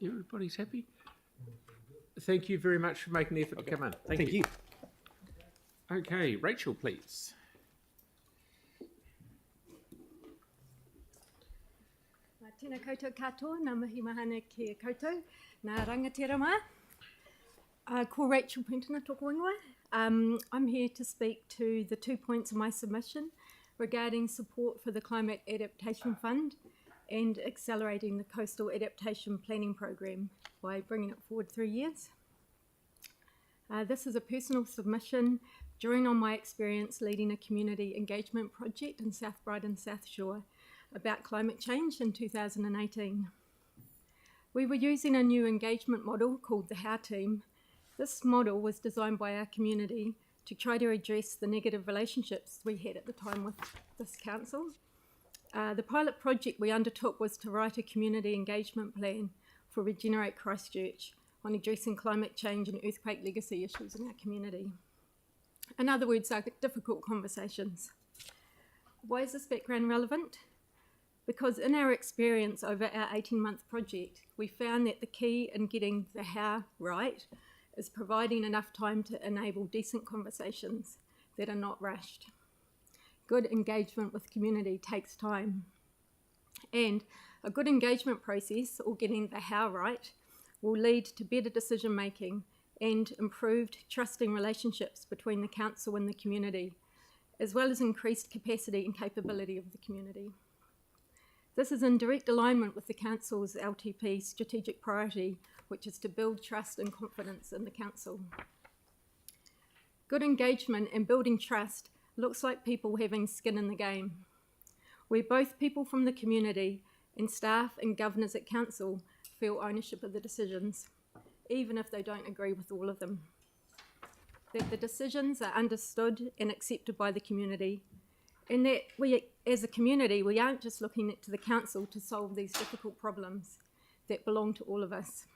Everybody's happy? Thank you very much for making the effort to come in. Thank you. Okay, Rachel, please. Tēnā koutou katoa, ngā mihi mahana ki a koutou, ngā rangatira mā. Ko Rachel Puentener tōku ingoa. I'm here to speak to the 2 points of my submission regarding support for the Climate Adaptation Fund and accelerating the Coastal Adaptation Planning Program by bringing it forward 3 years. This is a personal submission drawing on my experience leading a community engagement project in South Brighton, South Shore about climate change in 2018. We were using a new engagement model called the How Team. This model was designed by our community to try to address the negative relationships we had at the time with this council. The pilot project we undertook was to write a community engagement plan for Regenerate Christchurch on addressing climate change and earthquake legacy issues in our community. In other words, difficult conversations. Why is this background relevant? Because in our experience over our 18-month project, we found that the key in getting the how right is providing enough time to enable decent conversations that are not rushed. Good engagement with community takes time. And a good engagement process, or getting the how right, will lead to better decision making and improved trusting relationships between the council and the community, as well as increased capacity and capability of the community. This is in direct alignment with the council's LTP strategic priority, which is to build trust and confidence in the council. Good engagement and building trust looks like people having skin in the game, where both people from the community and staff and governors at council feel ownership of the decisions, even if they don't agree with all of them. That the decisions are understood and accepted by the community, and that we, as a community, we aren't just looking to the council to solve these difficult problems that belong to all of us.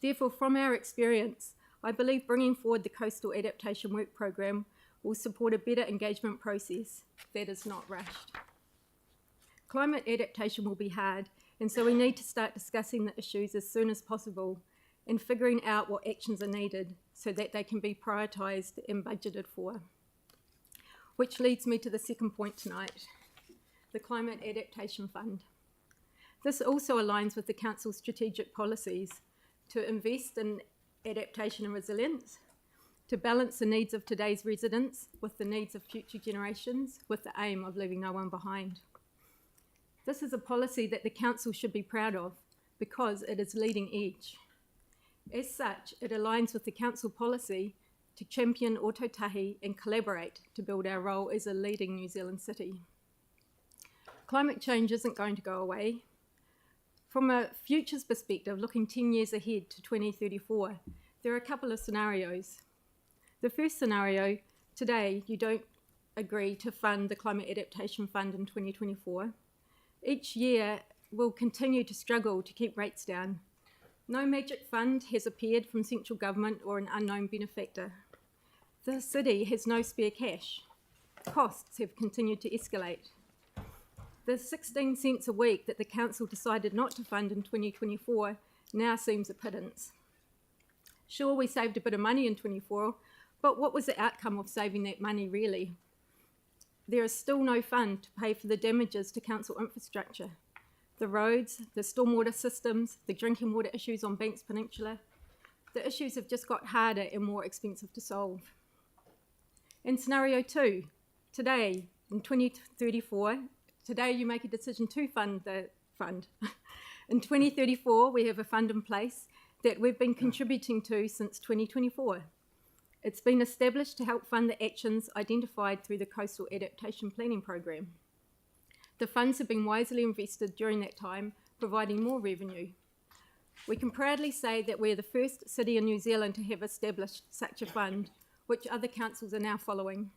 Therefore, from our experience, I believe bringing forward the Coastal Adaptation Work Programme will support a better engagement process that is not rushed. Climate adaptation will be hard, and so we need to start discussing the issues as soon as possible and figuring out what actions are needed so that they can be prioritised and budgeted for. Which leads me to the second point tonight, the Climate Adaptation Fund. This also aligns with the Council's strategic policies to invest in adaptation and resilience, to balance the needs of today's residents with the needs of future generations, with the aim of leaving no one behind. This is a policy that the Council should be proud of because it is leading edge. As such, it aligns with the Council policy to champion autotahi and collaborate to build our role as a leading New Zealand city. Climate change isn't going to go away. From a futures perspective, looking 10 years ahead to 2034, there are a couple of scenarios. The first scenario, today you don't agree to fund the Climate Adaptation Fund in 2024. Each year we'll continue to struggle to keep rates down. No magic fund has appeared from central government or an unknown benefactor. The city has no spare cash. Costs have continued to escalate. The 16 cents a week that the council decided not to fund in 2024 now seems a pittance. Sure, we saved a bit of money in 24, but what was the outcome of saving that money really? There is still no fund to pay for the damages to council infrastructure. The roads, the stormwater systems, the drinking water issues on Banks Peninsula. The issues have just got harder and more expensive to solve. In scenario 2, today, in 2034, today you make a decision to fund the fund. In 2034, we have a fund in place that we've been contributing to since 2024. It's been established to help fund the actions identified through the Coastal Adaptation Planning Program. The funds have been wisely invested during that time, providing more revenue. We can proudly say that we're the first city in New Zealand to have established such a fund, which other councils are now following.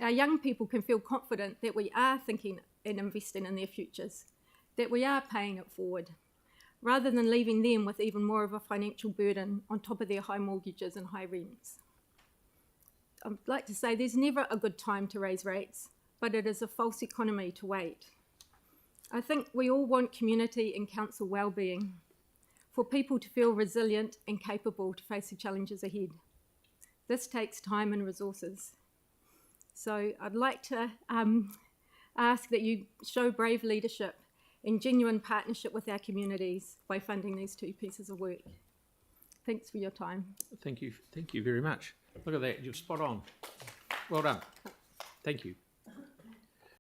Our young people can feel confident that we are thinking and investing in their futures, that we are paying it forward, rather than leaving them with even more of a financial burden on top of their high mortgages and high rents. I'd like to say there's never a good time to raise rates, but it is a false economy to wait. I think we all want community and council well-being. for people to feel resilient and capable to face the challenges ahead. This takes time and resources. So I'd like to ask that you show brave leadership and genuine partnership with our communities by funding these two pieces of work. Thanks for your time. Thank you very much. Look at that, you're spot on. Well done. Thank you.